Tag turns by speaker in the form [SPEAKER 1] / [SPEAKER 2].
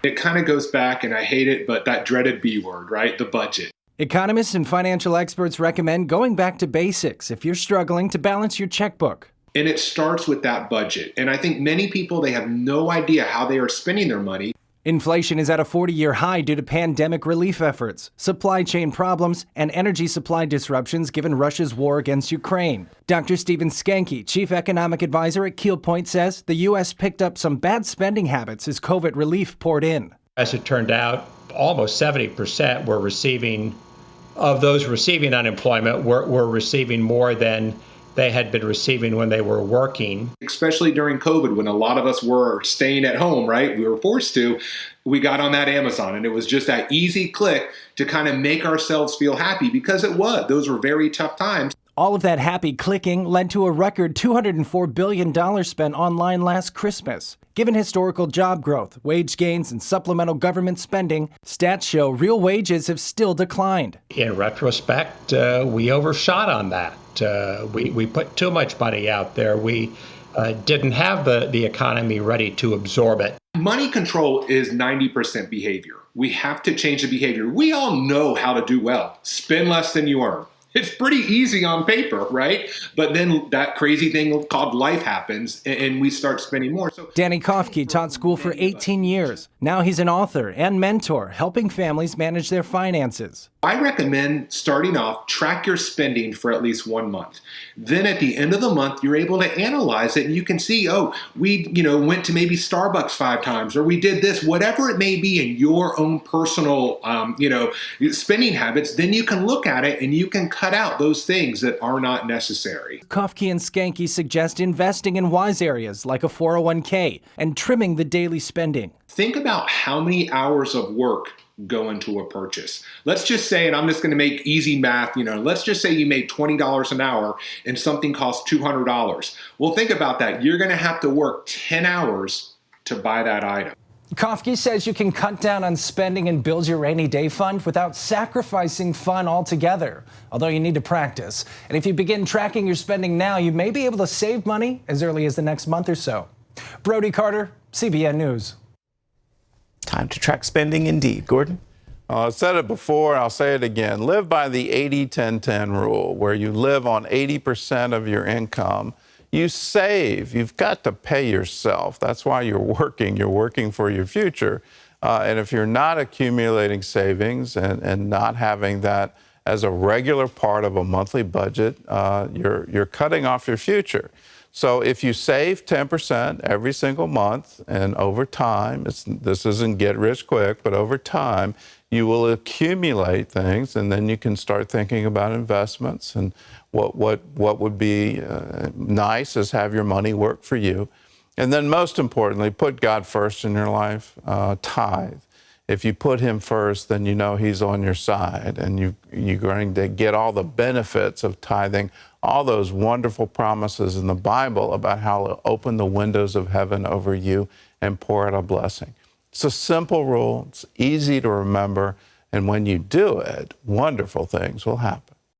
[SPEAKER 1] It kind of goes back, and I hate it, but that dreaded B word, right? The budget.
[SPEAKER 2] Economists and financial experts recommend going back to basics if you're struggling to balance your checkbook.
[SPEAKER 1] And it starts with that budget. And I think many people, they have no idea how they are spending their money.
[SPEAKER 2] Inflation is at a 40-year high due to pandemic relief efforts, supply chain problems, and energy supply disruptions given Russia's war against Ukraine. Dr. Stephen Skanke, chief economic advisor at Keel Point, says the U.S. picked up some bad spending habits as COVID relief poured in.
[SPEAKER 3] As it turned out, almost 70% were receiving, of those receiving unemployment, were receiving more than they had been receiving when they were working.
[SPEAKER 1] Especially during COVID, when a lot of us were staying at home, right? We were forced to. We got on that Amazon, and it was just that easy click to kind of make ourselves feel happy, because those were very tough times.
[SPEAKER 2] All of that happy clicking led to a record $204 billion spent online last Christmas. Given historical job growth, wage gains, and supplemental government spending, stats show real wages have still declined.
[SPEAKER 3] In retrospect, we overshot on that. We put too much money out there. We didn't have the economy ready to absorb it.
[SPEAKER 1] Money control is 90% behavior. We have to change the behavior. We all know how to do well. Spend less than you earn. It's pretty easy on paper, right? But then that crazy thing called life happens, and we start spending more. So
[SPEAKER 2] Danny Kofke taught school for 18 years. Now he's an author and mentor, helping families manage their finances.
[SPEAKER 1] I recommend starting off, track your spending for at least 1 month. Then at the end of the month, you're able to analyze it, and you can see, we went to maybe Starbucks 5 times, or we did this, whatever it may be in your own personal, spending habits. Then you can look at it and you can cut out those things that are not necessary.
[SPEAKER 2] Kofke and Skanke suggest investing in wise areas like a 401k and trimming the daily spending.
[SPEAKER 1] Think about how many hours of work go into a purchase. Let's just say, and I'm just going to make easy math, let's just say you made $20 an hour and something costs $200. Well, think about that. You're going to have to work 10 hours to buy that item.
[SPEAKER 2] Kofke says you can cut down on spending and build your rainy day fund without sacrificing fun altogether, although you need to practice. And if you begin tracking your spending now, you may be able to save money as early as the next month or so. Brody Carter, CBN News.
[SPEAKER 4] Time to track spending indeed. Gordon?
[SPEAKER 5] I said it before, I'll say it again. Live by the 80-10-10 rule, where you live on 80% of your income. You save. You've got to pay yourself. That's why you're working. You're working for your future. And if you're not accumulating savings and not having that as a regular part of a monthly budget, you're cutting off your future. So if you save 10% every single month, and over time, this isn't get rich quick, but over time, you will accumulate things, and then you can start thinking about investments. And what would be nice is have your money work for you. And then most importantly, put God first in your life. Tithe. If you put him first, then you know he's on your side, and you're going to get all the benefits of tithing, all those wonderful promises in the Bible about how to open the windows of heaven over you and pour out a blessing. It's a simple rule. It's easy to remember. And when you do it, wonderful things will happen.